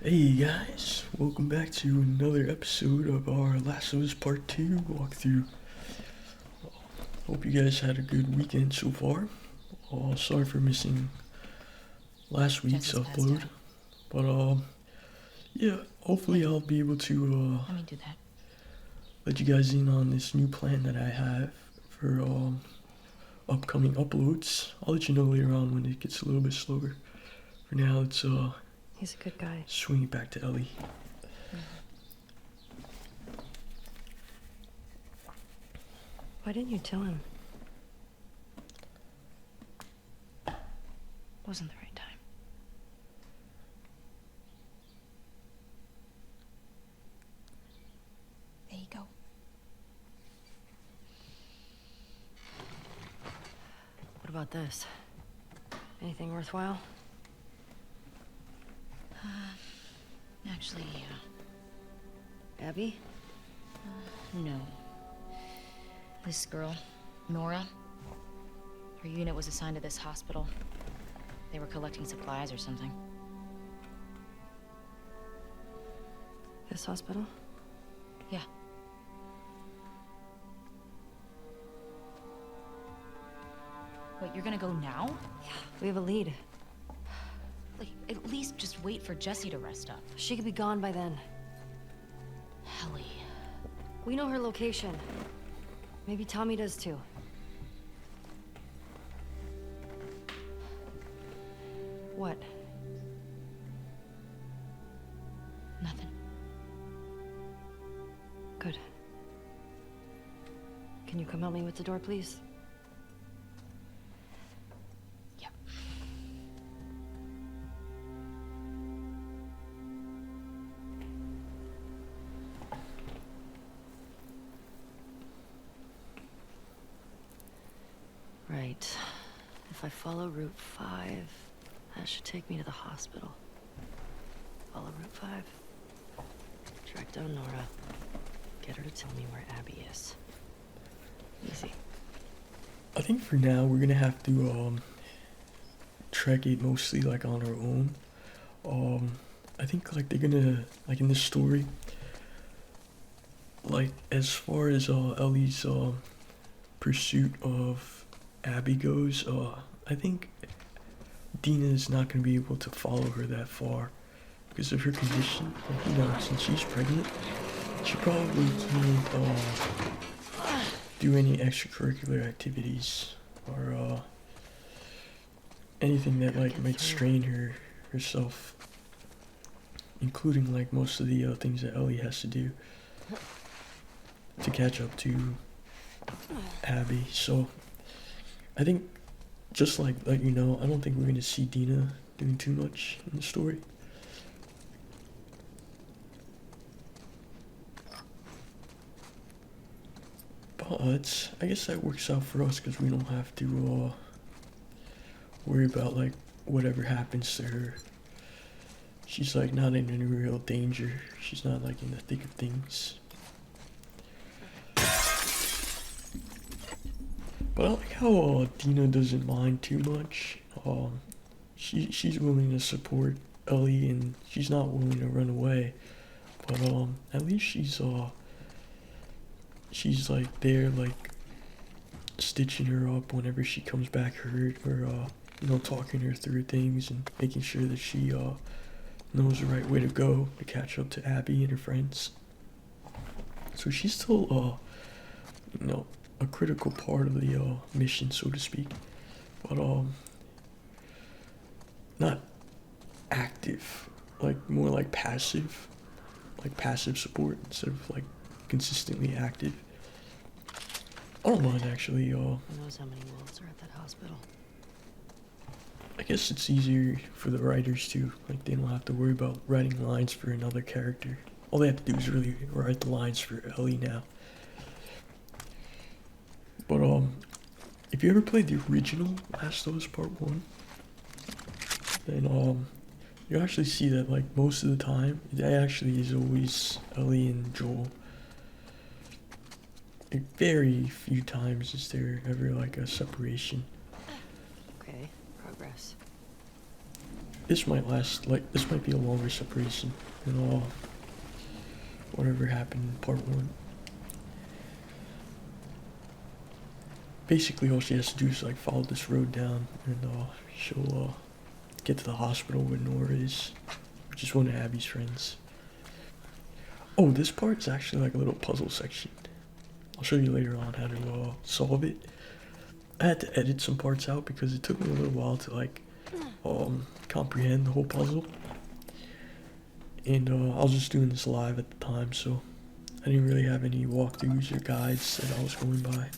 Hey guys, welcome back to another episode of our Last of Us Part 2 walkthrough. Hope you guys had a good weekend so far. Sorry for missing last week's Jesse's passed upload, out. but yeah, hopefully I'll be able to Let me do that. let you guys in on this new plan that I have for upcoming uploads. I'll let you know later on when it gets a little bit slower. For now, let's He's a good guy. swing it back to Ellie. Why didn't you tell him? Wasn't the right time. There you go. What about this? Anything worthwhile? Actually, Abby? no. This girl, Nora, her unit was assigned to this hospital. They were collecting supplies or something. This hospital? Yeah. Wait, you're gonna go now? We have a lead. Like, at least just wait for Jessie to rest up. She could be gone by then. Ellie. We know her location. Maybe Tommy does too. What? Nothing. Good. Can you come help me with the door, please? Yep. Right. If I follow Route 5, that should take me to the hospital. Follow Route 5. Track down Nora. Get her to tell me where Abby is. Easy. I think for now we're gonna have to trek it mostly like on our own. I think like they're gonna like in this story, like as far as Ellie's pursuit of Abby goes, I think Dina is not gonna be able to follow her that far because of her condition. Like, you know, since she's pregnant, she probably can't do any extracurricular activities or anything that like might strain herself, including like most of the things that Ellie has to do to catch up to Abby. So I think just like you know, I don't think we're gonna see Dina doing too much in the story. But I guess that works out for us because we don't have to worry about like whatever happens to her. She's like not in any real danger. She's not like in the thick of things. But I like how Dina doesn't mind too much. She's willing to support Ellie and she's not willing to run away. But at least she's like there like stitching her up whenever she comes back hurt or you know, talking her through things and making sure that she knows the right way to go to catch up to Abby and her friends. So she's still you know, a critical part of the mission, so to speak, but not active, like more like passive support instead of like consistently active. I don't mind actually. Who knows how many wolves are at that hospital? I guess it's easier for the writers to like they don't have to worry about writing lines for another character. All they have to do is really write the lines for Ellie now. But if you ever played the original Last of Us Part 1, then you actually see that like most of the time it actually is always Ellie and Joel. Like, very few times is there ever like a separation. Okay, progress. this might last, like, this might be a longer separation than all whatever happened in part 1. Basically, all she has to do is, like, follow this road down, and she'll get to the hospital where Nora is, which is one of Abby's friends. Oh, this part is actually like a little puzzle section. I'll show you later on how to solve it. I had to edit some parts out because it took me a little while to like comprehend the whole puzzle. And I was just doing this live at the time, so I didn't really have any walkthroughs or guides that I was going by.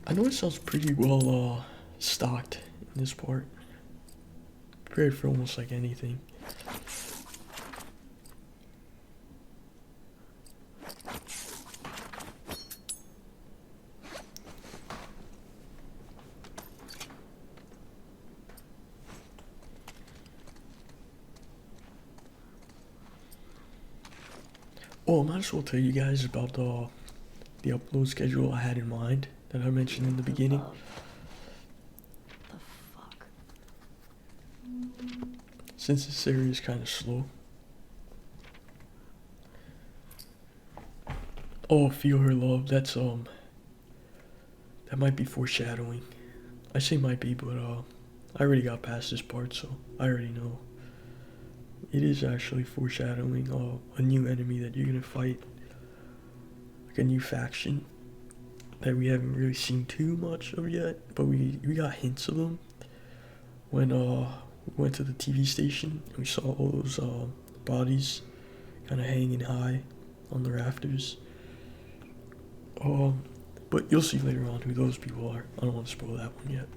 I noticed I was pretty well stocked in this part. Prepared for almost like anything. Oh, I might as well tell you guys about the upload schedule I had in mind that I mentioned in the beginning. The fuck? Since this area is kind of slow. Oh, feel her love. That's that might be foreshadowing. I say might be, but I already got past this part, so I already know. It is actually foreshadowing a new enemy that you're gonna fight, like a new faction that we haven't really seen too much of yet, but we got hints of them when we went to the TV station and we saw all those bodies kind of hanging high on the rafters. But you'll see later on who those people are. I don't want to spoil that one yet.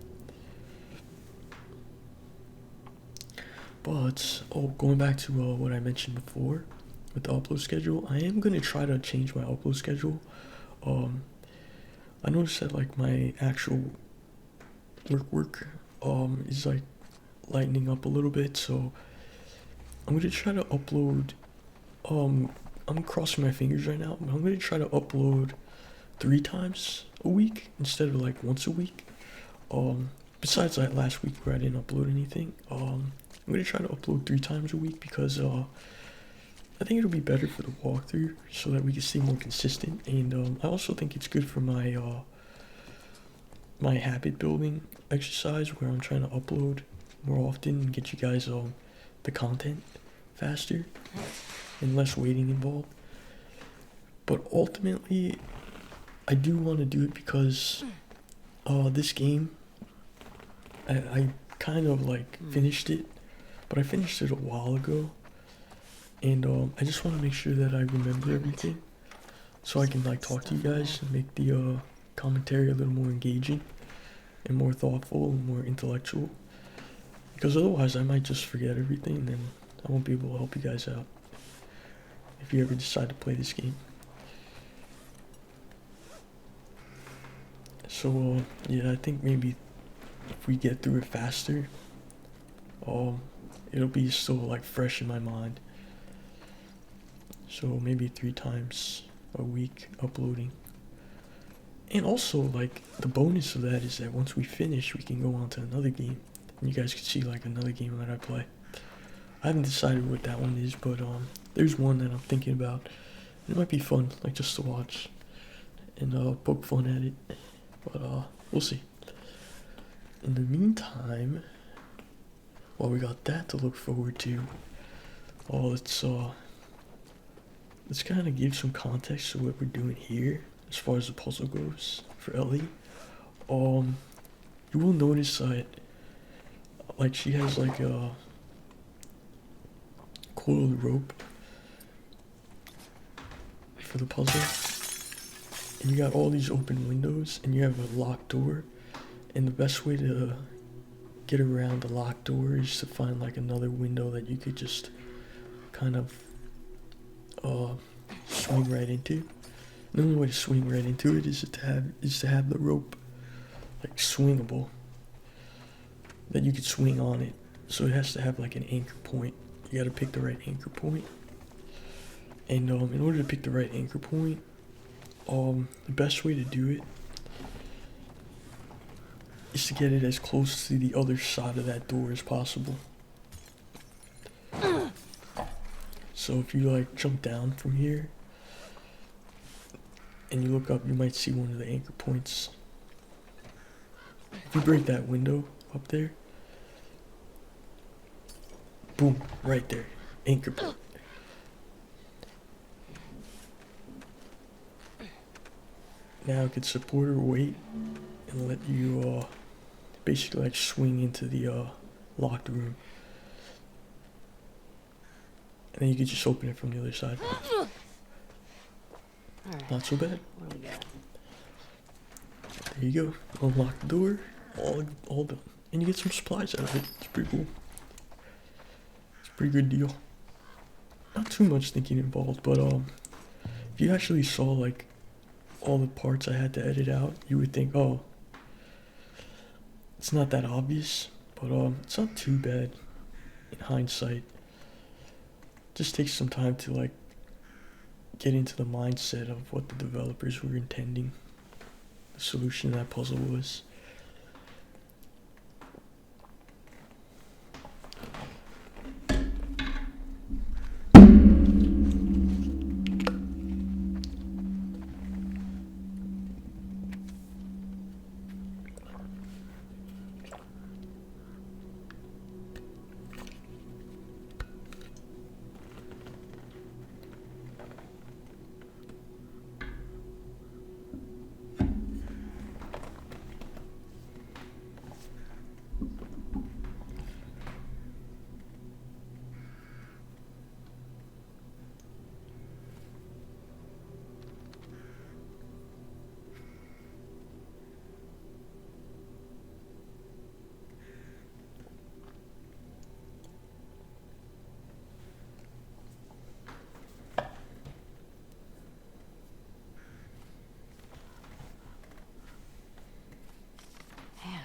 But, going back to what I mentioned before with the upload schedule, I am going to try to change my upload schedule. I noticed that, like, my actual work is, like, lightening up a little bit, so I'm going to try to upload, I'm crossing my fingers right now, but I'm going to try to upload 3 times a week instead of, like, once a week. Besides that last week where I didn't upload anything, I'm going to try to upload 3 times a week because I think it'll be better for the walkthrough so that we can stay more consistent. And I also think it's good for my my habit building exercise where I'm trying to upload more often and get you guys the content faster and less waiting involved. But ultimately, I do want to do it because this game, I kind of like finished it, but I finished it a while ago, and I just want to make sure that I remember everything, so I can like talk to you guys and make the commentary a little more engaging, and more thoughtful and more intellectual. Because otherwise, I might just forget everything, and then I won't be able to help you guys out if you ever decide to play this game. So yeah, I think maybe if we get through it faster, it'll be still like fresh in my mind. So maybe 3 times a week uploading. And also, like, the bonus of that is that once we finish, we can go on to another game, and you guys can see like another game that I play. I haven't decided what that one is, but there's one that I'm thinking about. It might be fun, like, just to watch and poke fun at it. But we'll see. In the meantime, while we got that to look forward to, let's kind of give some context to what we're doing here as far as the puzzle goes for Ellie. You will notice that, like, she has like a coiled rope for the puzzle, and you got all these open windows, and you have a locked door, and the best way to get around the locked door is to find like another window that you could just kind of swing right into. The only way to swing right into it is to have the rope like swingable, that you could swing on it. So it has to have like an anchor point. You got to pick the right anchor point. And in order to pick the right anchor point, the best way to do it is to get it as close to the other side of that door as possible. So if you like jump down from here and you look up, you might see one of the anchor points. If you break that window up there, boom, right there, anchor point. Now it could support or weight and let you basically like swing into the locked room. And then you could just open it from the other side. Alright, Not so bad. what do we got? There you go. Unlock the door. All done. And you get some supplies out of it. It's pretty cool. It's a pretty good deal. Not too much thinking involved, but if you actually saw like all the parts I had to edit out, you would think, oh, it's not that obvious, but it's not too bad in hindsight. Just takes some time to like get into the mindset of what the developers were intending the solution to that puzzle was. Man,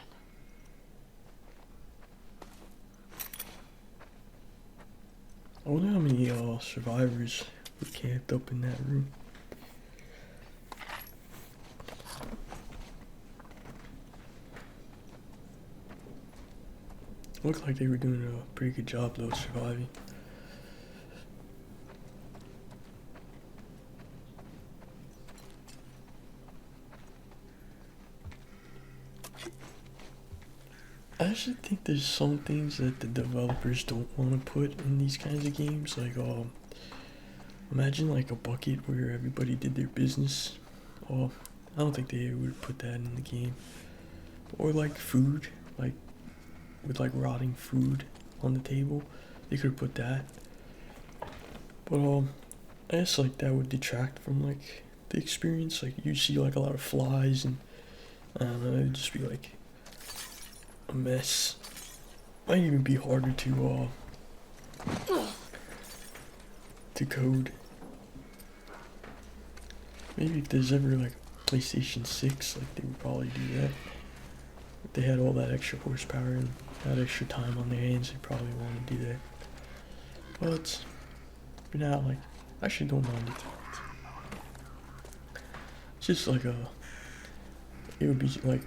I wonder how many survivors were camped up in that room. Looked like they were doing a pretty good job though, surviving. I actually think there's some things that the developers don't want to put in these kinds of games. Like, imagine like a bucket where everybody did their business. Oh, I don't think they would put that in the game. Or like food, like with like rotting food on the table, they could put that. But I guess like that would detract from like the experience. Like you see like a lot of flies and I don't know, it'd just be like a mess. Might even be harder to code. Maybe if there's ever like a PlayStation 6, like they would probably do that. If they had all that extra horsepower and that extra time on their hands, they probably want to do that. But for now, like, I actually don't mind it. It's just like it would be like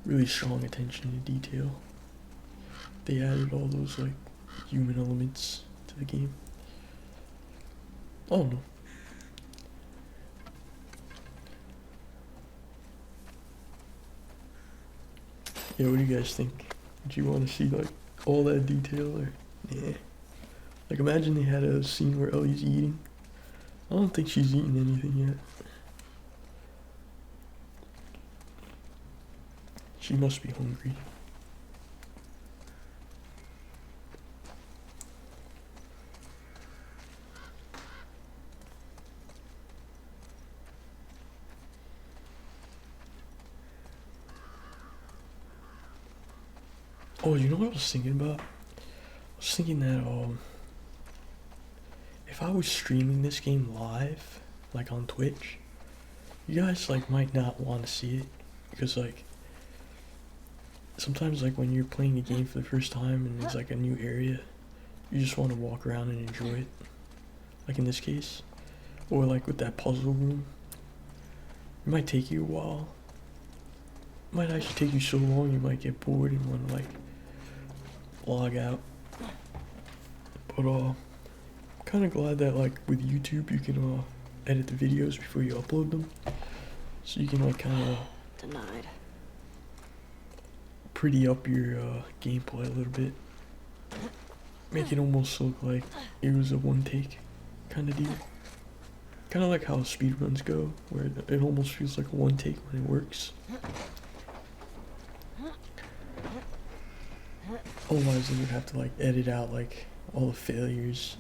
really strong attention to detail. They added all those like human elements to the game. Oh no. Yeah, what do you guys think? Would you want to see like all that detail or yeah? Like imagine they had a scene where Ellie's eating. I don't think she's eaten anything yet. She must be hungry. Oh, you know what I was thinking about? I was thinking that if I was streaming this game live, like on Twitch, you guys like might not want to see it because like sometimes like when you're playing a game for the first time and there's like a new area, you just want to walk around and enjoy it. Like in this case, or like with that puzzle room, it might take you a while might actually take you so long you might get bored and want to like log out. But kind of glad that like with YouTube you can edit the videos before you upload them, so you can like kind of Denied. pretty up your gameplay a little bit, make it almost look like it was a one take kind of deal. Kind of like how speedruns go, where it almost feels like a one take when it works. Otherwise, then you'd have to like edit out like all the failures.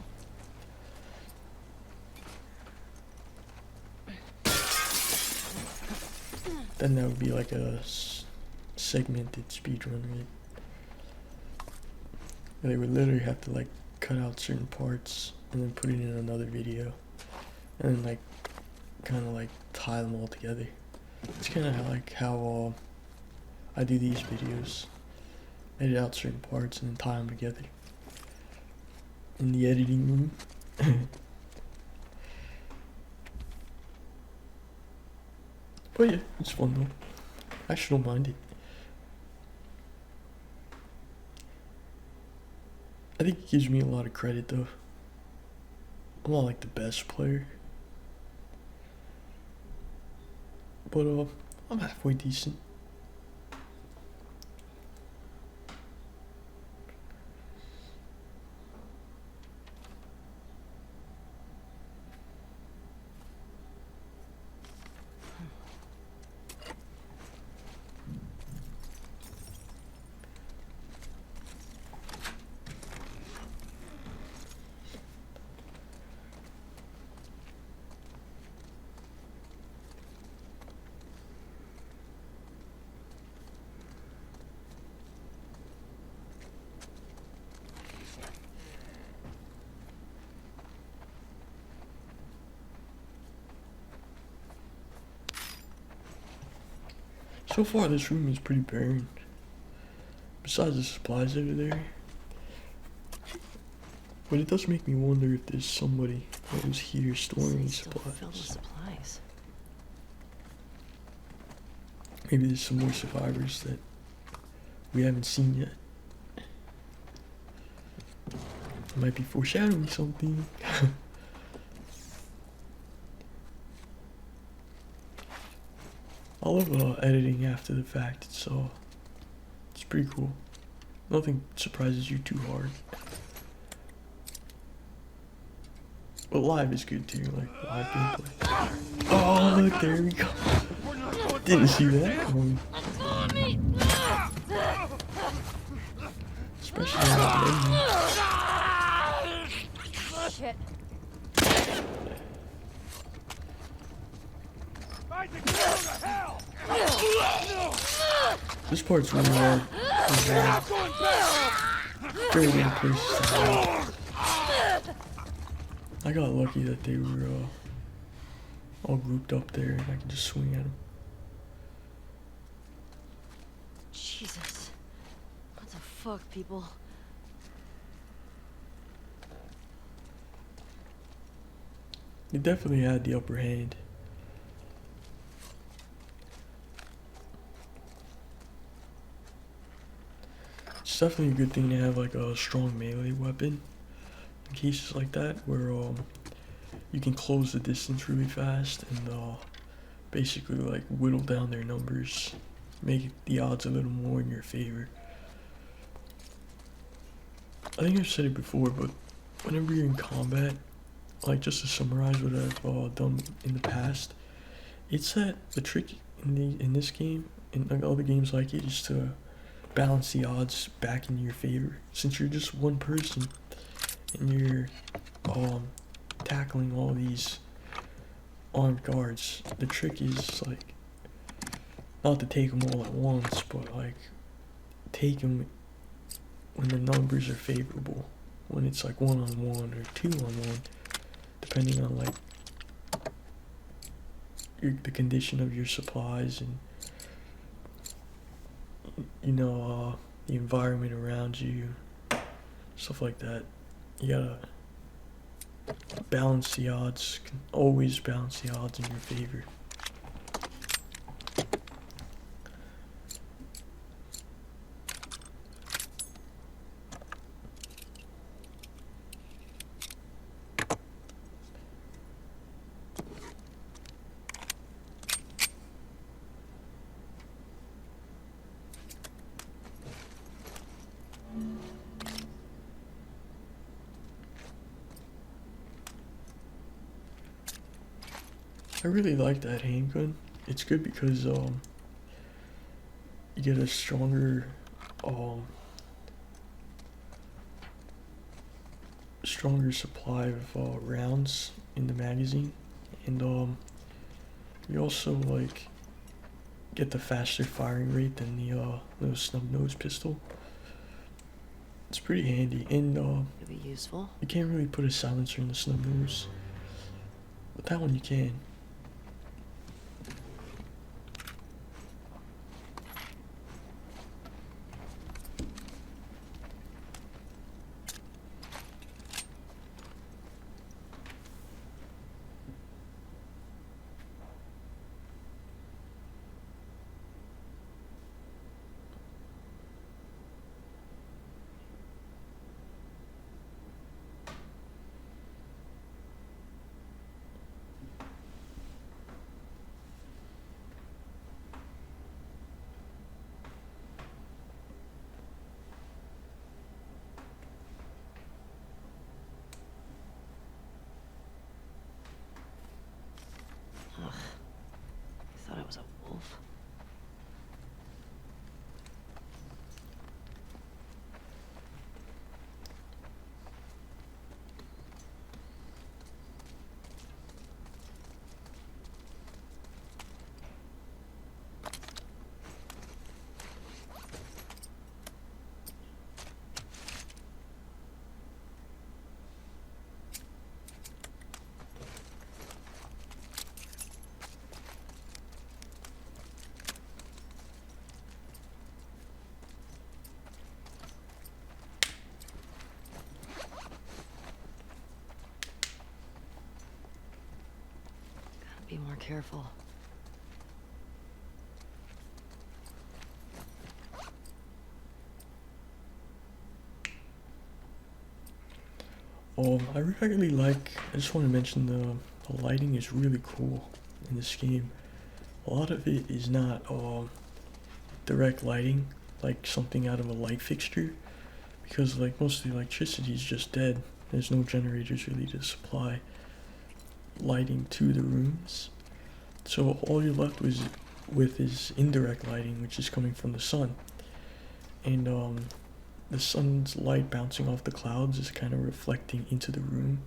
Then that would be like a segmented speedrun, right? They would literally have to like cut out certain parts and then put it in another video, and then like kind of like tie them all together. It's kind of like how I do these videos. Edit out certain parts and then tie them together in the editing room. But yeah, it's fun though. I actually don't mind it. I think it gives me a lot of credit though. I'm not like the best player, but I'm halfway decent. So far, this room is pretty barren. Besides the supplies over there. But it does make me wonder if there's somebody that was here storing these Still filled with supplies. supplies. Maybe there's some more survivors that we haven't seen yet. Might be foreshadowing something. I love editing after the fact. It's pretty cool. Nothing surprises you too hard. But live is good too, like live gameplay. Oh look, there we go. Didn't see that coming. Especially on that menu. Shit. This part's really hard. Very many places to hide. I got lucky that they were all grouped up there and I could just swing at them. Jesus. What the fuck, people? They definitely had the upper hand. It's definitely a good thing to have like a strong melee weapon in cases like that where you can close the distance really fast and basically like whittle down their numbers, make the odds a little more in your favor. I think I've said it before, but whenever you're in combat, like just to summarize what I've done in the past, it's that the trick in this game and like other games like it is to balance the odds back in your favor. Since you're just one person and you're tackling all these armed guards, the trick is like not to take them all at once, but like take them when the numbers are favorable, when it's like 1-on-1 or 2-on-1, depending on like the condition of your supplies and the environment around you, stuff like that. You gotta balance the odds, can always balance the odds in your favor. I really like that handgun. It's good because you get a um stronger supply of rounds in the magazine, and you also like get the faster firing rate than the snub nose pistol. It's pretty handy, and Could be useful. you can't really put a silencer in the snub nose, but that one you can. Ugh. I thought it was a wolf. Gotta be more careful. I really like. I just want to mention the lighting is really cool in this game. A lot of it is not direct lighting, like something out of a light fixture, because like most of the electricity is just dead. There's no generators really to supply lighting to the rooms. So all you're left with is indirect lighting, which is coming from the sun, and the sun's light bouncing off the clouds is kind of reflecting into the room.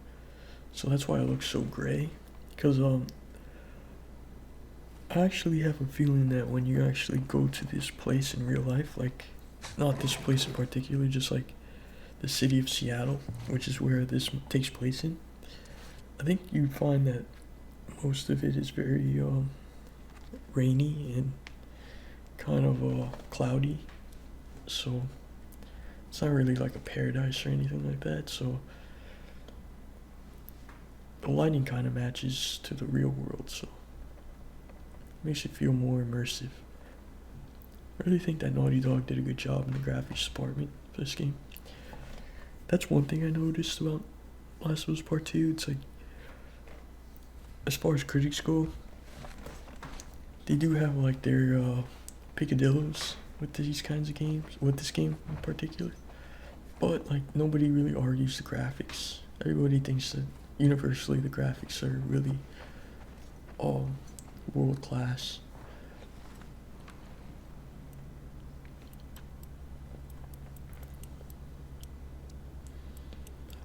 So that's why it looks so gray. Because I actually have a feeling that when you actually go to this place in real life, like not this place in particular, just like the city of Seattle, which is where this takes place in, I think you'd find that most of it is very rainy and kind of cloudy. So it's not really like a paradise or anything like that. So the lighting kind of matches to the real world, so it makes it feel more immersive. I really think that Naughty Dog did a good job in the graphics department for this game. That's one thing I noticed about Last of Us Part 2. It's like, as far as critics go, they do have like their picadillos with these kinds of games, with this game in particular. But like nobody really argues the graphics. Everybody thinks that universally the graphics are really world class.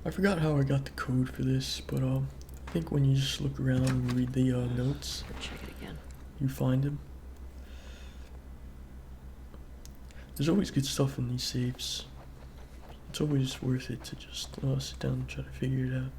I forgot how I got the code for this, but I think when you just look around and read the notes, Check it again. you find them. There's always good stuff in these saves. It's always worth it to just sit down and try to figure it out.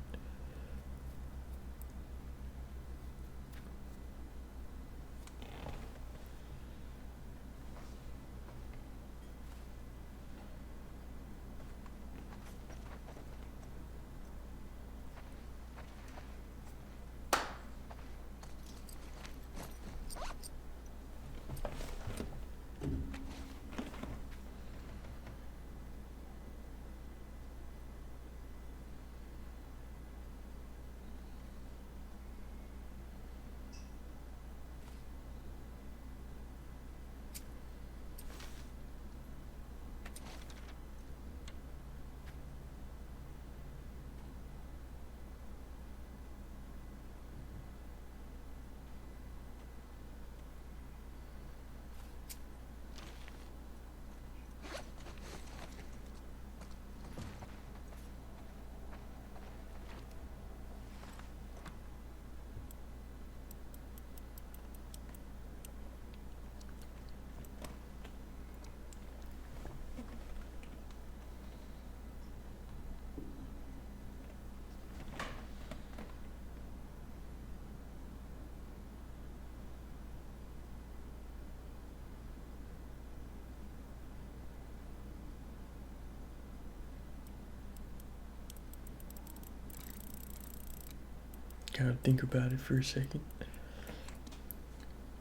kind of think about it for a second.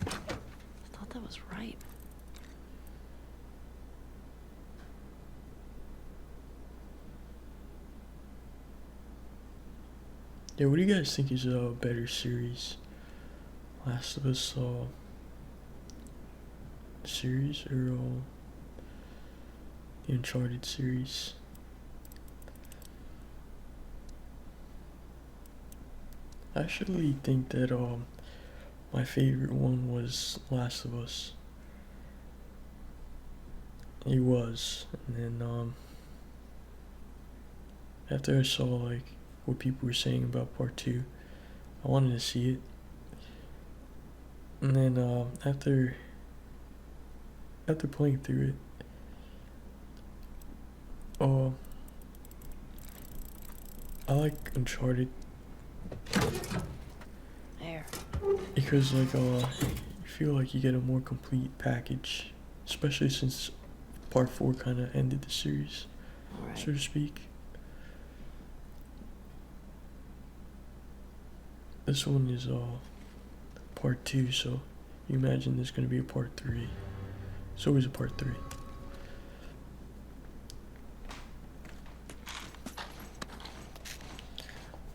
I thought that was right. Yeah, what do you guys think is a better series? Last of Us series or the Uncharted series? I actually think that my favorite one was Last of Us. It was, and then after I saw like what people were saying about part two, I wanted to see it. And then after playing through it, I like Uncharted There. because like you feel like you get a more complete package, especially since part four kind of ended the series, All right. so to speak. This one is part two, so you imagine there's gonna be a part three. It's always a part three.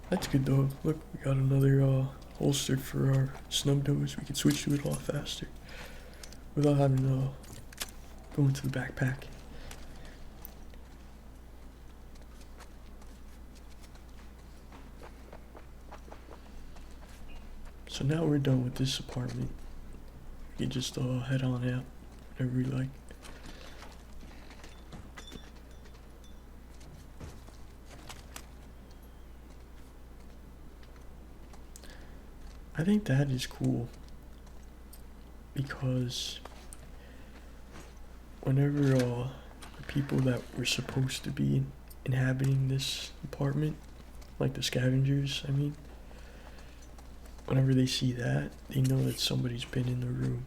That's good though. Look, we got another holster for our snub nose. We can switch to it a lot faster without having to go into the backpack. So now we're done with this apartment. We can just head on out whenever we like. I think that is cool because whenever the people that were supposed to be inhabiting this apartment, like the scavengers, I mean, whenever they see that, they know that somebody's been in the room.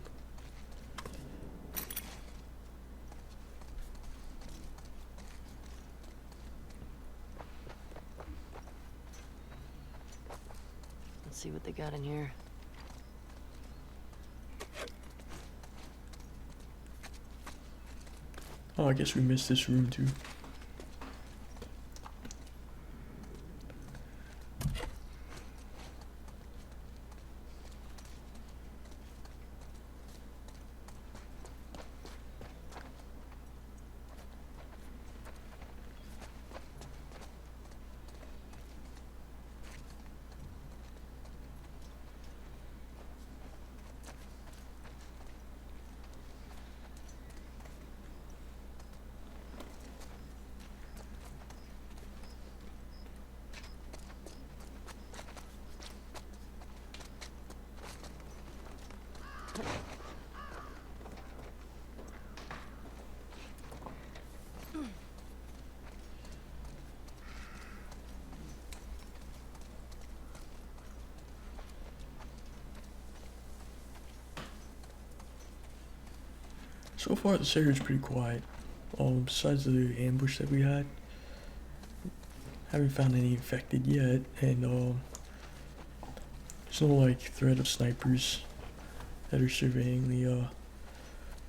Let's see what they got in here. Oh, I guess we missed this room too. So far, this area's pretty quiet. Besides the ambush that we had, haven't found any infected yet, and there's no like threat of snipers that are surveying the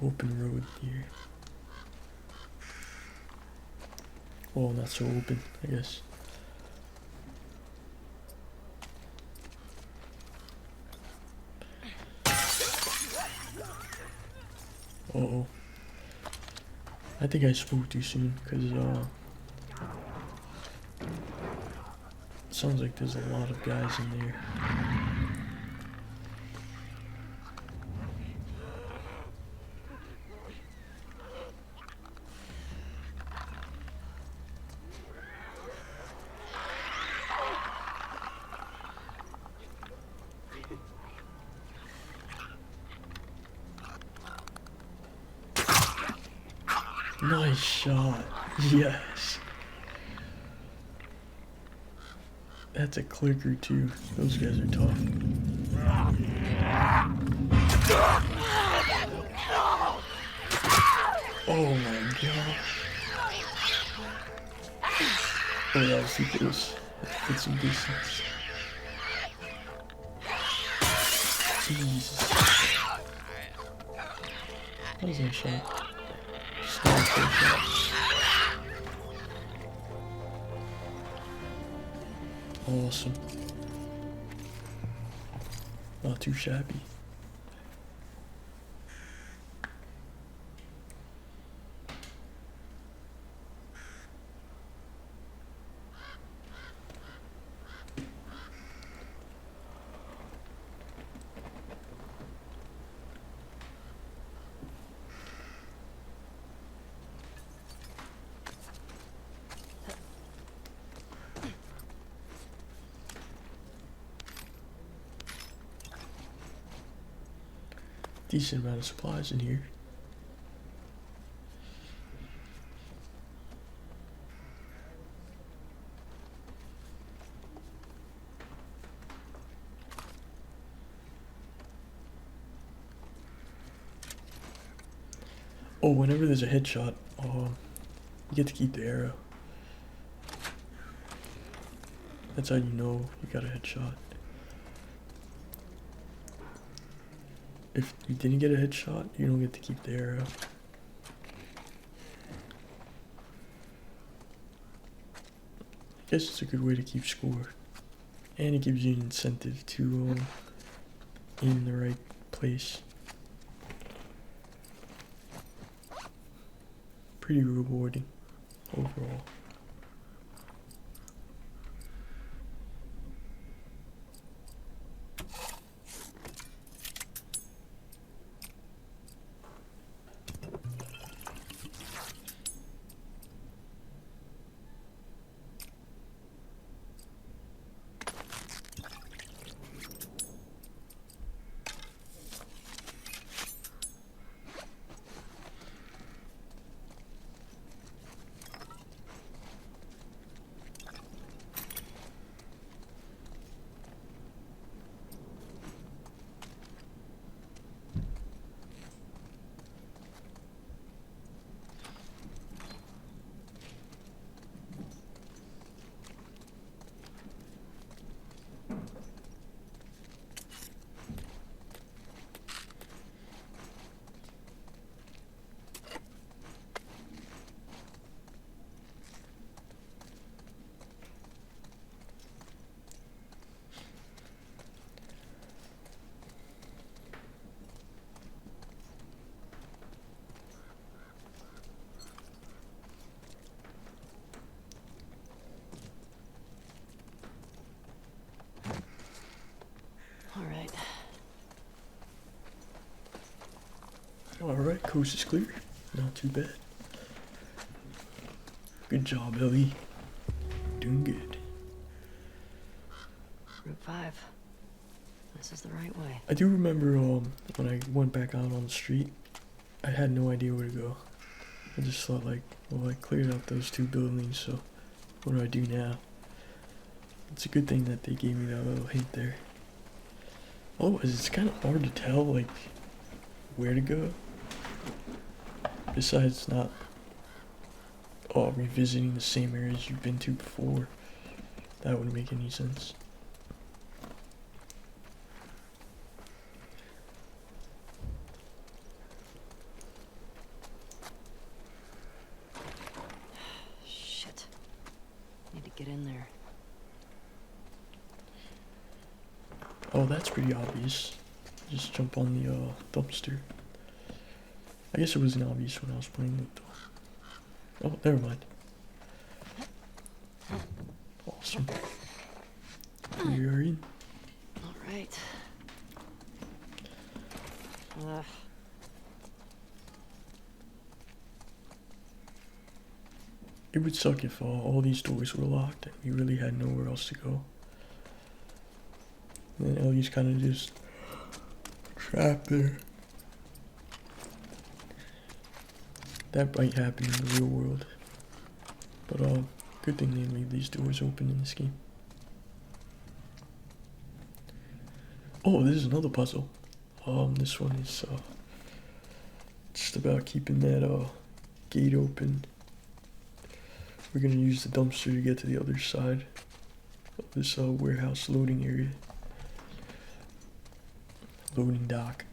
open road here. Well, not so open, I guess. Uh-oh. I think I spoke too soon, because, it sounds like there's a lot of guys in there. Nice shot. Yes. That's a clicker too. Those guys are tough. Oh my god. Oh, that was too close. Get some distance. Jesus. What is that shot? Stop shot. Awesome. Not too shabby. Decent amount of supplies in here. Oh, whenever there's a headshot, you get to keep the arrow. That's how you know you got a headshot. If you didn't get a headshot, you don't get to keep the arrow. I guess it's a good way to keep score. And it gives you an incentive to aim in the right place. Pretty rewarding overall. Alright, coast is clear. Not too bad. Good job, Ellie. Doing good. Route 5. This is the right way. I do remember when I went back out on the street, I had no idea where to go. I just thought like, well, I cleared out those two buildings, so what do I do now? It's a good thing that they gave me that little hint there. Oh, it's kind of hard to tell like where to go. Besides not revisiting the same areas you've been to before. That wouldn't make any sense. Shit. Need to get in there. Oh, that's pretty obvious. Just jump on the dumpster. I guess it wasn't obvious when I was playing it though. Oh, never mind. Awesome. We are in. Alright. It would suck if all these doors were locked and we really had nowhere else to go. And then Ellie's kind of just trapped there. That might happen in the real world. But good thing they leave these doors open in this game. Oh, this is another puzzle. This one is just about keeping that gate open. We're gonna use the dumpster to get to the other side of this warehouse loading area. loading dock.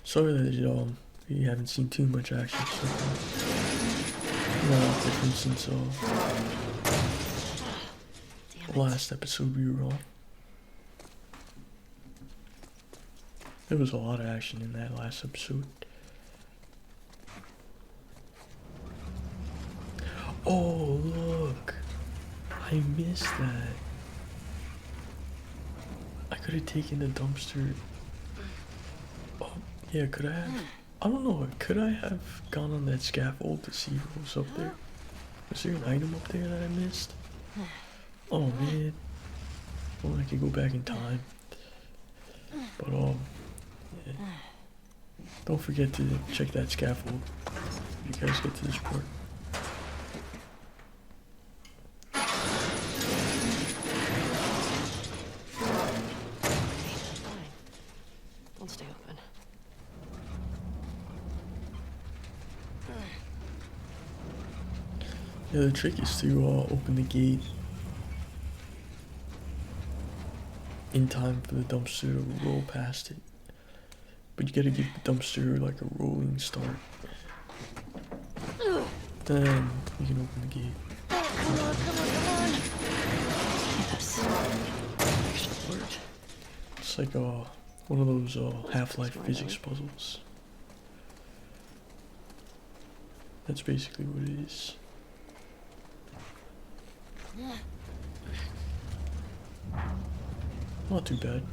Sorry that you haven't seen too much action so far. Not different since the last episode we were on. There was a lot of action in that last episode. Oh, look! I missed that. I could have taken the dumpster. Oh, yeah, could I have? I don't know, could I have gone on that scaffold to see what was up there? Was there an item up there that I missed? Oh man. Well, I could go back in time. But, yeah. Don't forget to check that scaffold if you guys get to this part. Don't stay open. Yeah, the trick is to open the gate in time for the dumpster to roll past it. But you gotta give the dumpster like a rolling start. Then you can open the gate. Come on, come on, come on! Yes. Actually worked. It's like one of those Half-Life physics puzzles. That's basically what it is. Not too bad.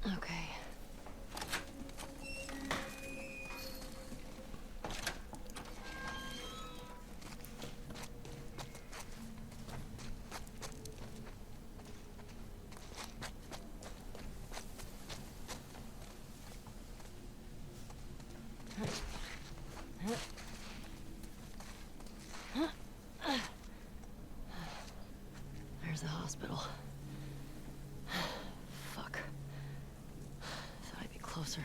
Okay. There's the hospital. Fuck. Thought I'd be closer.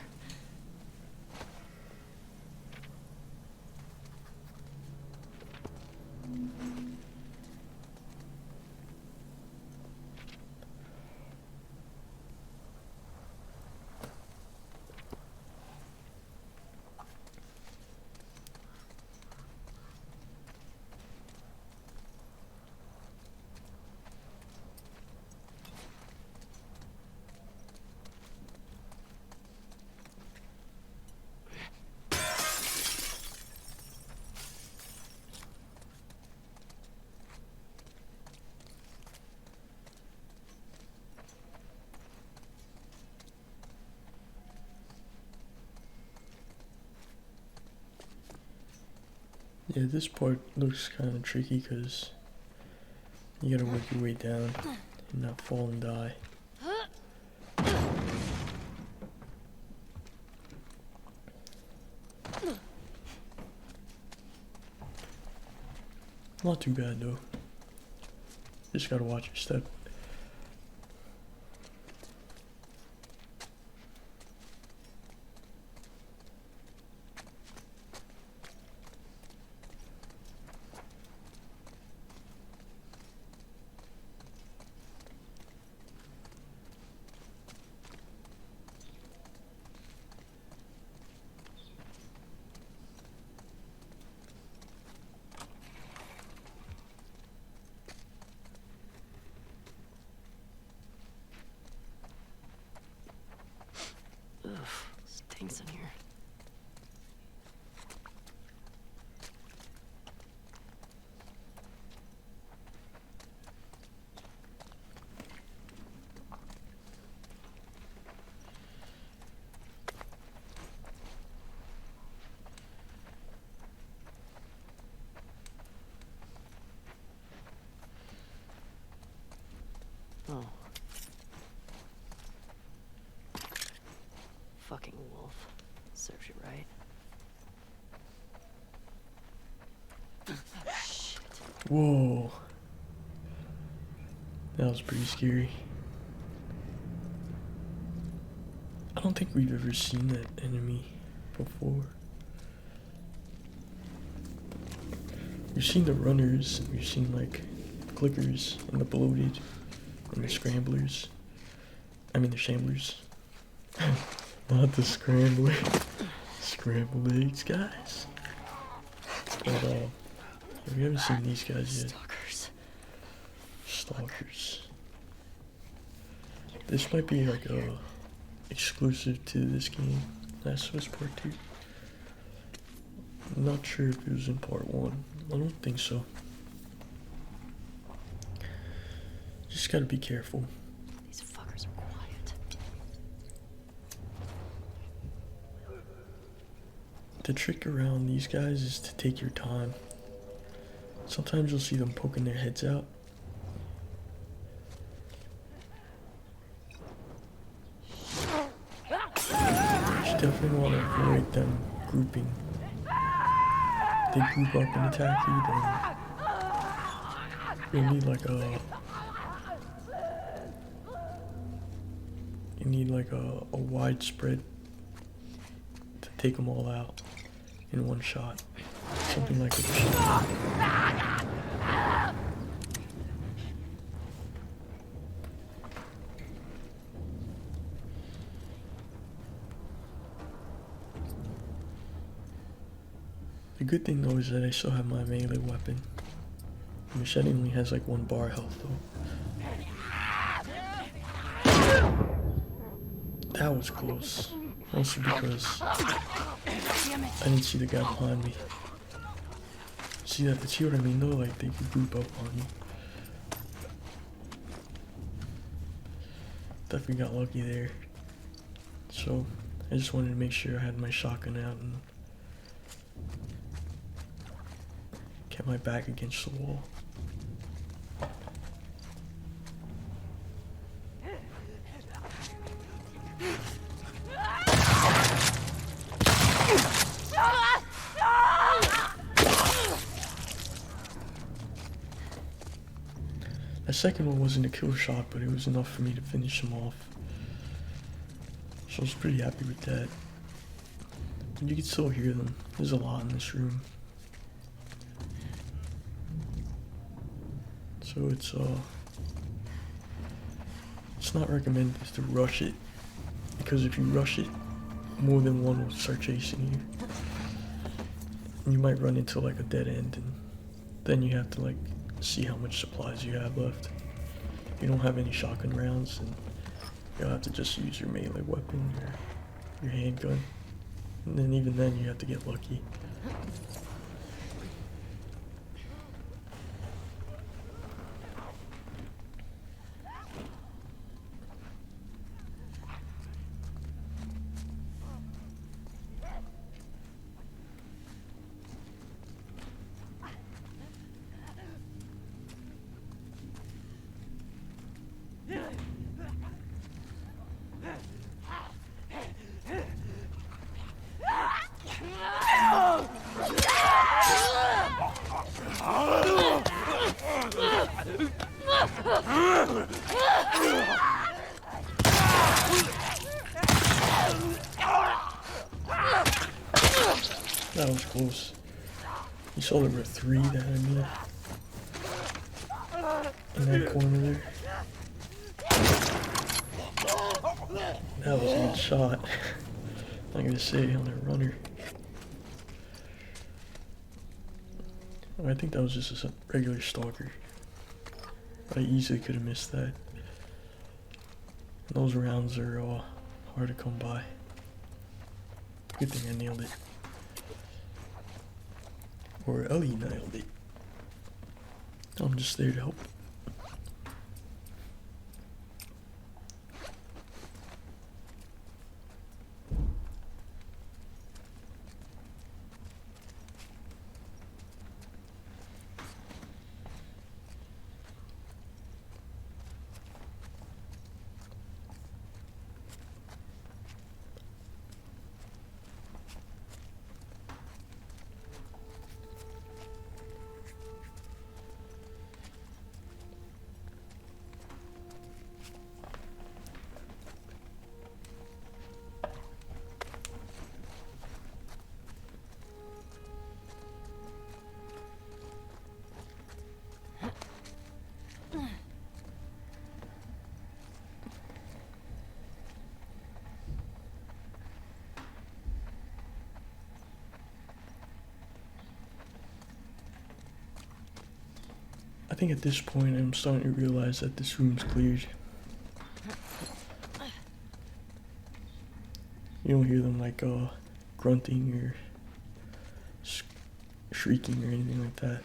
Yeah, this part looks kind of tricky because you gotta work your way down and not fall and die. Not too bad though. Just gotta watch your step. Oof, stinks in here. Oh. Fucking wolf. Serves you right. Whoa. That was pretty scary. I don't think we've ever seen that enemy before. We've seen the runners, we've seen like clickers and the bloated and the scramblers. I mean the shamblers. Not the scrambler. Scrambled eggs, guys. But we haven't seen these guys yet. Stalkers. This might be like a exclusive to this game. Last of Us Part 2. I'm not sure if it was in Part 1. I don't think so. Just gotta be careful. These fuckers are quiet. The trick around these guys is to take your time. Sometimes you'll see them poking their heads out. You definitely want to avoid them grouping. If they group up and attack you, then you'll need like a widespread to take them all out in one shot. Something like a shot. The good thing though is that I still have my melee weapon. The machete only has like 1 bar health though. That was close. Mostly because I didn't see the guy behind me. See what I mean though? Like they could group up on you. Definitely got lucky there. So I just wanted to make sure I had my shotgun out and kept my back against the wall. The second one wasn't a kill shot, but it was enough for me to finish him off. So I was pretty happy with that. And you can still hear them. There's a lot in this room. So it's not recommended to rush it, because if you rush it, more than one will start chasing you. And you might run into like a dead end, and then you have to like see how much supplies you have left. If you don't have any shotgun rounds, and you'll have to just use your melee weapon or your handgun. And then even then you have to get lucky. That was close. You saw there were 3 that I made in that corner there. That was a good shot. I'm gonna say on a runner. I think that was just a regular stalker. I easily could have missed that. Those rounds are hard to come by. Good thing I nailed it. Or Ellie nailed it. I'm just there to help. think at this point I'm starting to realize that this room's cleared. You don't hear them like grunting or shrieking or anything like that.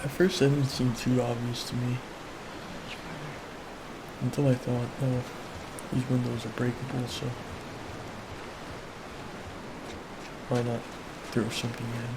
At first that didn't seem too obvious to me, until I thought, oh, these windows are breakable, so why not throw something in?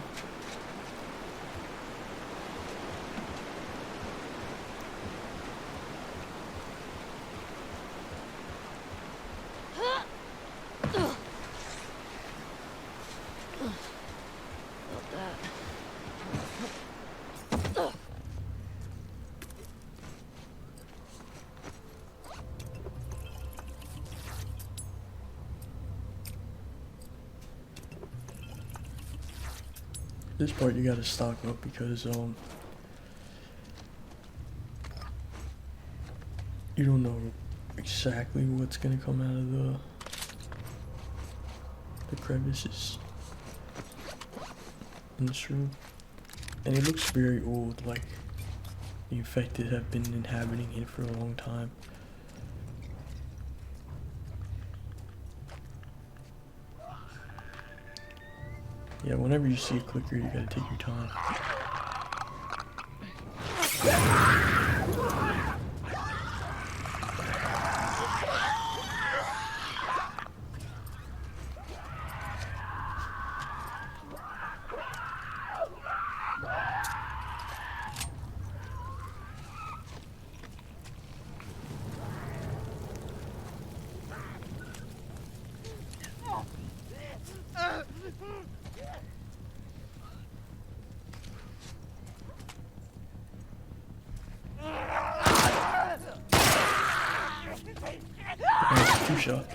This part you gotta stock up because you don't know exactly what's gonna come out of the crevices in this room. And it looks very old, like the infected have been inhabiting it for a long time. Yeah, whenever you see a clicker, you gotta take your time. Two shot.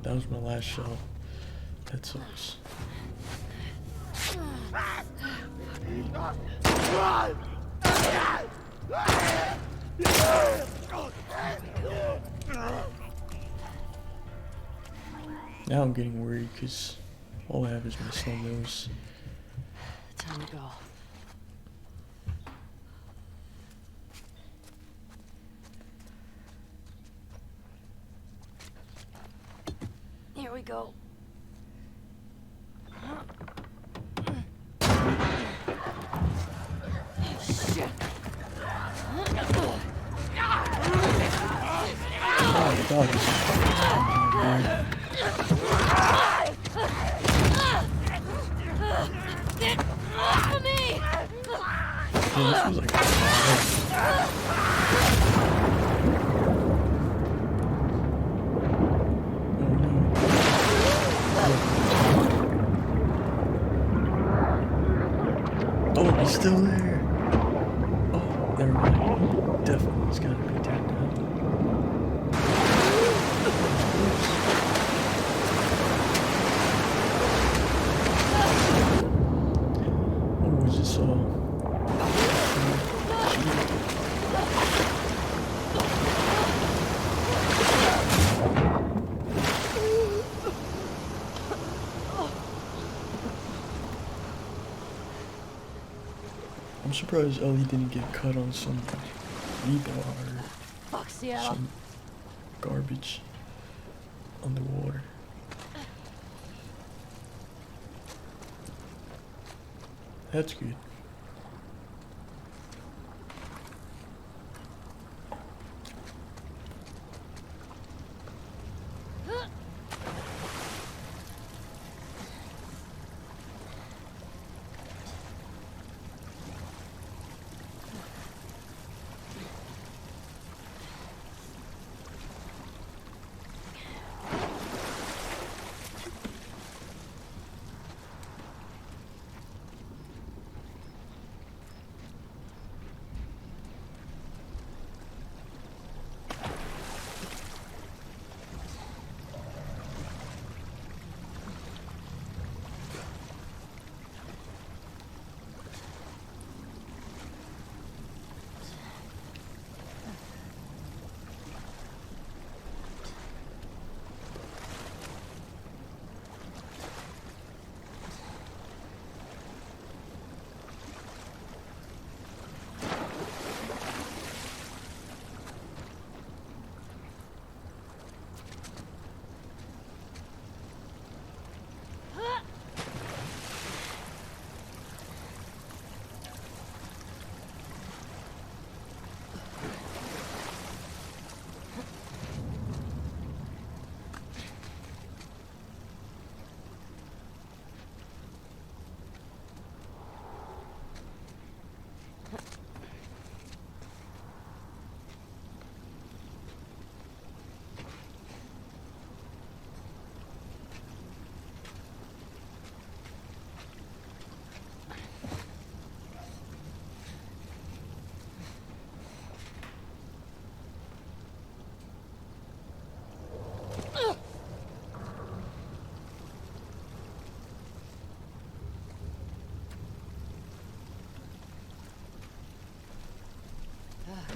That was my last shot. That sucks. Now I'm getting worried because all I have is my slow nose. Time to go. Here we go. Shit. Oh, the dog is... Get off of me! Yeah, this was like... Oh, he's still there. Oh, never mind. Definitely, it's gotta be tapped out. Oh, was this all? I'm surprised Ellie didn't get cut on some rebar or Fuck, Seattle. some garbage underwater. That's good.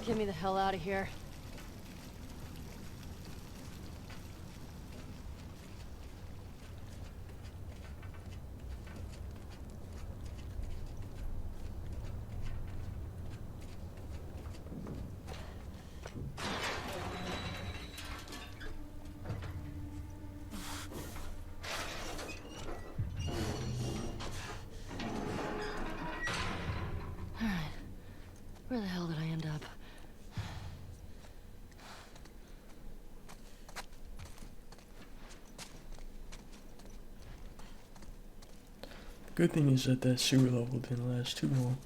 Get me the hell out of here. All right. Where the hell did I end up? Good thing is that that sewer level didn't last too long.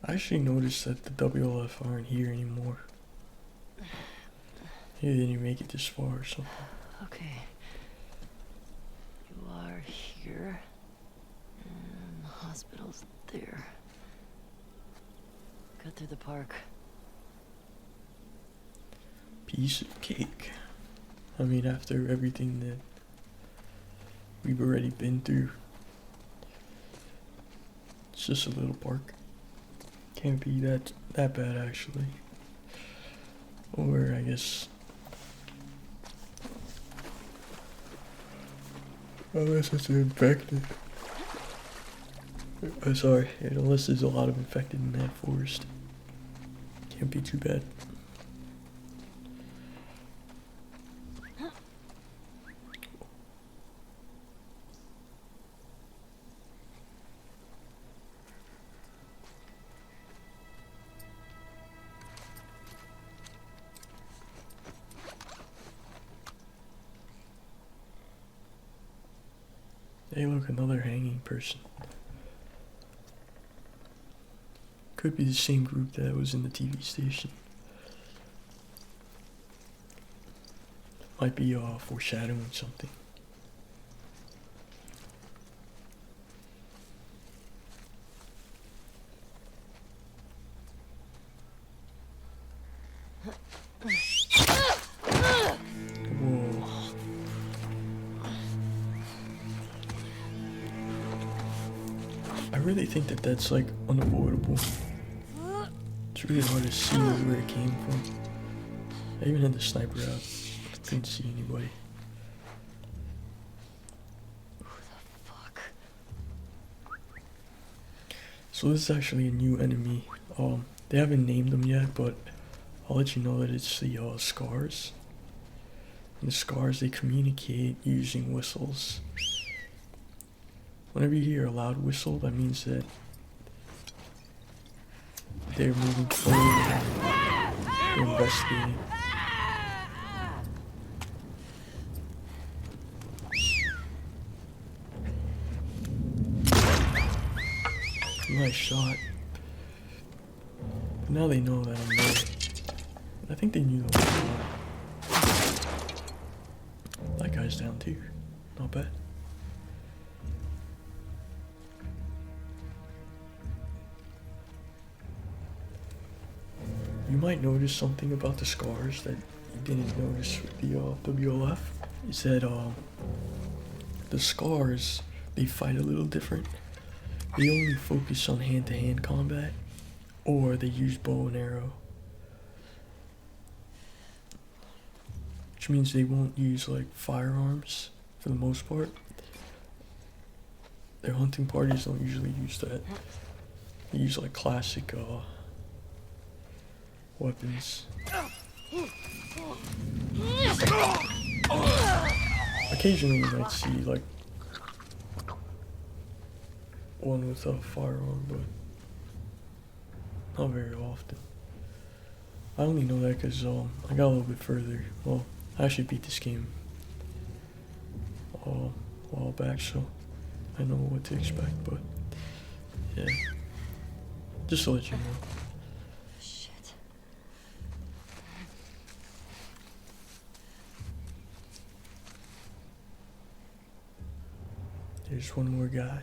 I actually noticed that the WLF aren't here anymore. They didn't make it this far or something. Okay. You are here. And the hospital's there. Cut through the park. Piece of cake. I mean, after everything that we've already been through, it's just a little park. Can't be that bad actually. Or I guess, unless it's infected. Sorry, unless there's a lot of infected in that forest. Can't be too bad. Hey look, another hanging person. Could be the same group that was in the TV station. Might be foreshadowing something. Whoa. I really think that that's like unavoidable. It's really hard to see where it came from. I even had the sniper out. Couldn't see anybody. Who the fuck? So this is actually a new enemy. They haven't named them yet, but I'll let you know that it's the scars. And the scars, they communicate using whistles. Whenever you hear a loud whistle, that means that they're moving forward. They're investigating. Nice shot. But now they know that I'm there. I think they knew that I was there. That guy's down too. Not bad. You might notice something about the scars that you didn't notice with the WLF. Is that the scars, they fight a little different. They only focus on hand-to-hand combat, or they use bow and arrow. Which means they won't use like firearms for the most part. Their hunting parties don't usually use that. They use like classic weapons. Occasionally you might see like one with a firearm, but not very often. I only know that because I got a little bit further. Well, I actually beat this game a while back, so I know what to expect, but yeah, just to let you know. Shit. There's one more guy.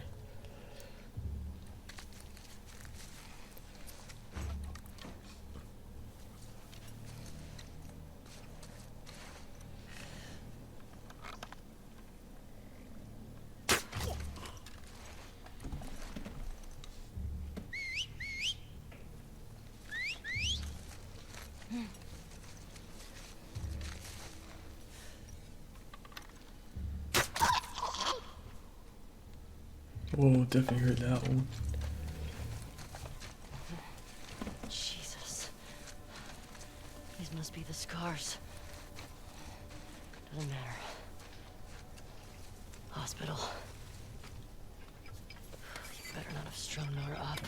Whoa, definitely heard that one. Jesus. These must be the scars. Doesn't matter. Hospital. You better not have strung Nora up.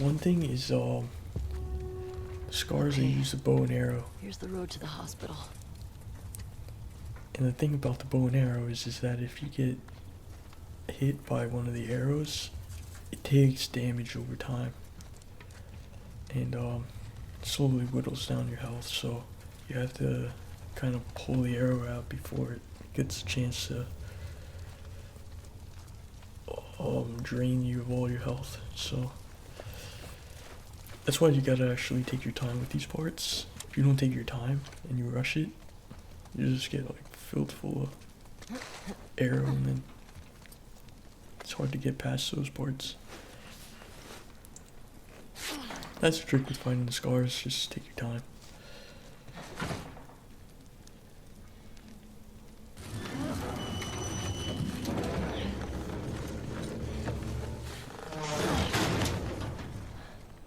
One thing is, scars, they use the bow and arrow. Here's the road to the hospital. And the thing about the bow and arrow is that if you get hit by one of the arrows, it takes damage over time. And slowly whittles down your health, so you have to kind of pull the arrow out before it gets a chance to drain you of all your health. So that's why you gotta actually take your time with these parts. If you don't take your time and you rush it, you just get like filled full of arrow, and then it's hard to get past those parts. That's the trick with finding the scars, just take your time.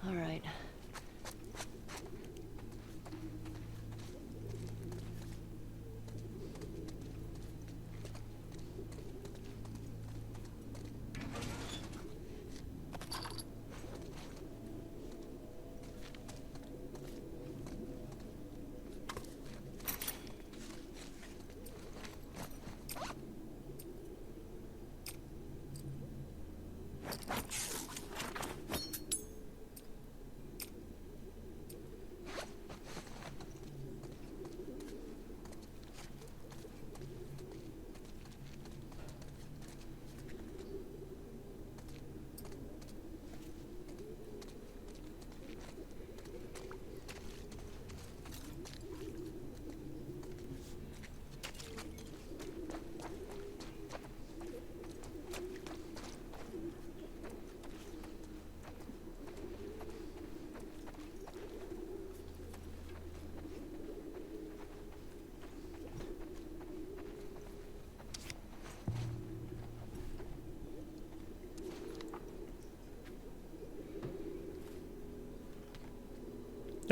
All right.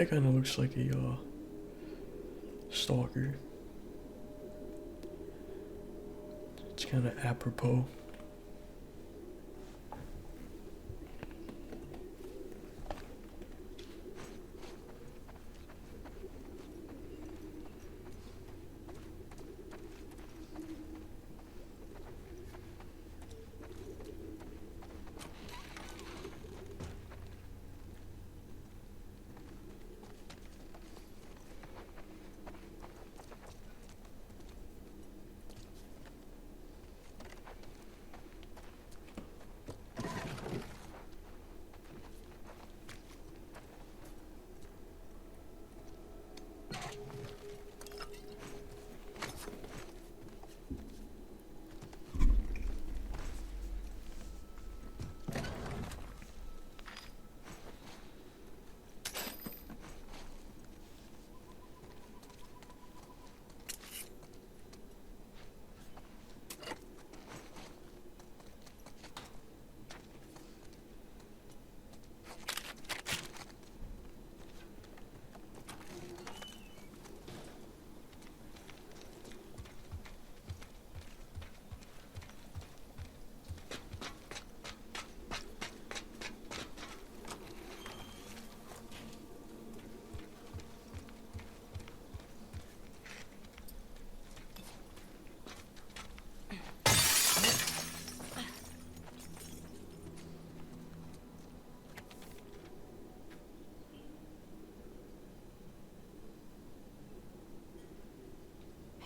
That kind of looks like a stalker. It's kind of apropos.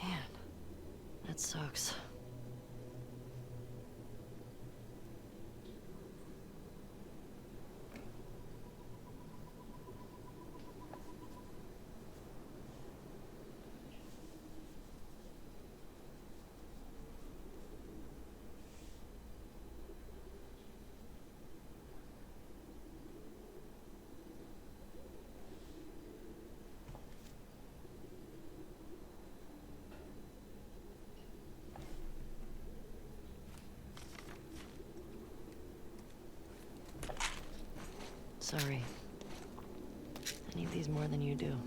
Man, that sucks. Sorry. I need these more than you do.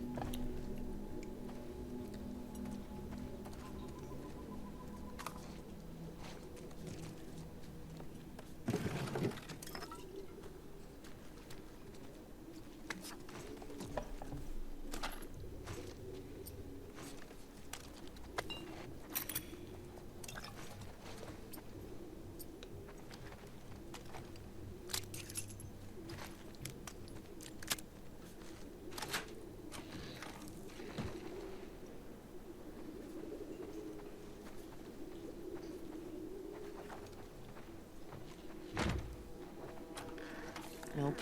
Nope.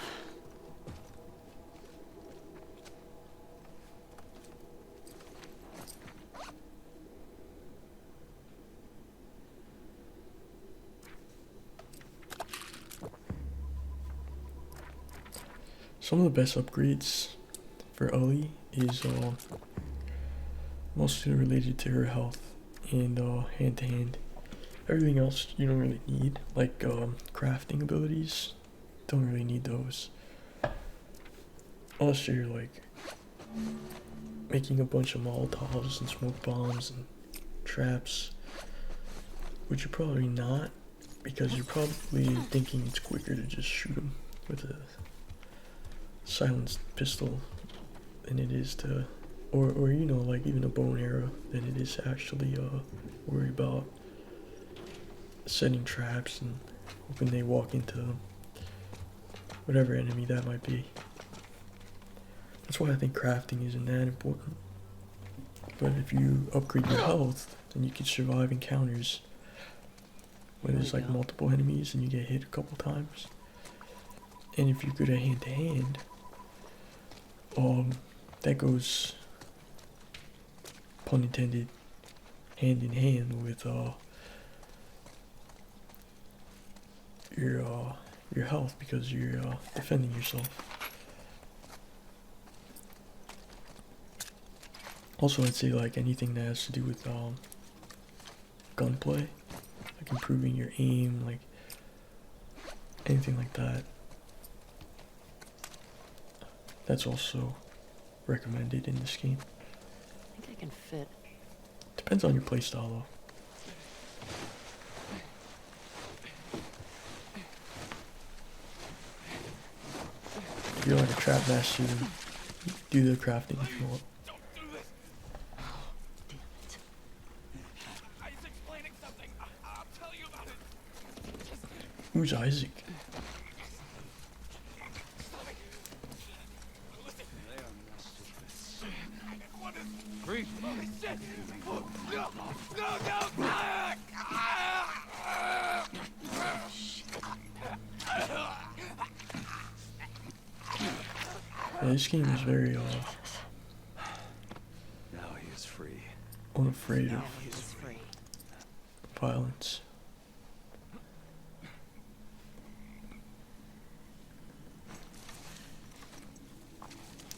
Some of the best upgrades for Ellie is mostly related to her health and hand to hand. Everything else you don't really need, like crafting abilities. Don't really need those. Unless you're like making a bunch of Molotovs and smoke bombs and traps, which you're probably not, because you're probably thinking it's quicker to just shoot them with a silenced pistol than it is to, or you know, like even a bow and arrow, than it is to actually worry about setting traps and hoping they walk into whatever enemy that might be. That's why I think crafting isn't that important. But if you upgrade your health, then you can survive encounters where there's like multiple enemies and you get hit a couple times. And if you're good at hand to hand, that goes, pun intended, hand in hand with your health, because you're defending yourself. Also, I'd say like anything that has to do with gunplay, like improving your aim, like anything like that. That's also recommended in this game. I think I can fit. Depends on your playstyle though. If you're like a trap master, then do the crafting if you want. Damn it. Isaac's explaining something. I'll tell you about it. Who's Isaac? Breathe. Holy shit! Oh, no! No! No! Yeah, this game is very Now he is free. unafraid of He's free. violence.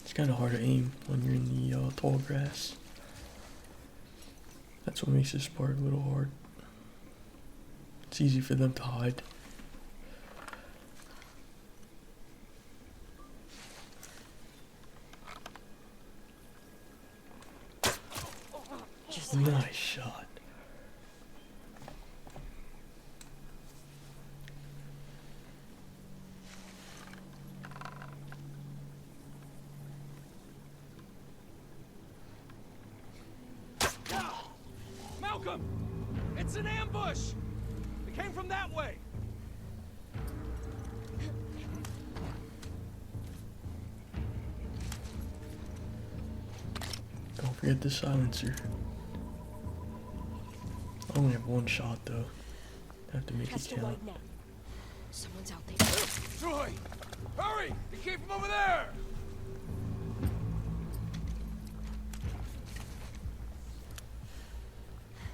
It's kind of hard to aim when you're in the tall grass. That's what makes this part a little hard. It's easy for them to hide. Just like that. Nice shot. Malcolm! It's an ambush! It came from that way! Don't forget the silencer. I only have one shot though. I have to make it count. Someone's out there. Troy! Hurry! It came from over there!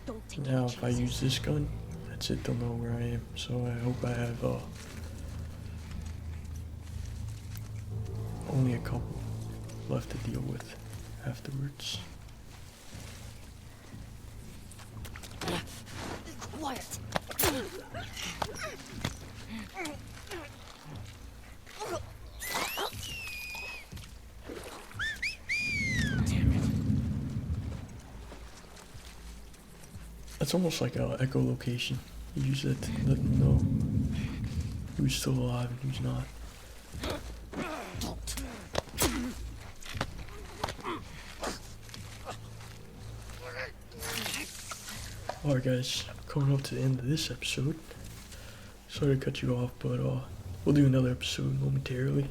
Don't take Now any if I chances. use this gun, that's it, they'll know where I am. So I hope I have only a couple left to deal with afterwards. Quiet. It's almost like a echolocation. You use that to let them know who's still alive and who's not. Alright guys, coming up to the end of this episode. Sorry to cut you off, but we'll do another episode momentarily.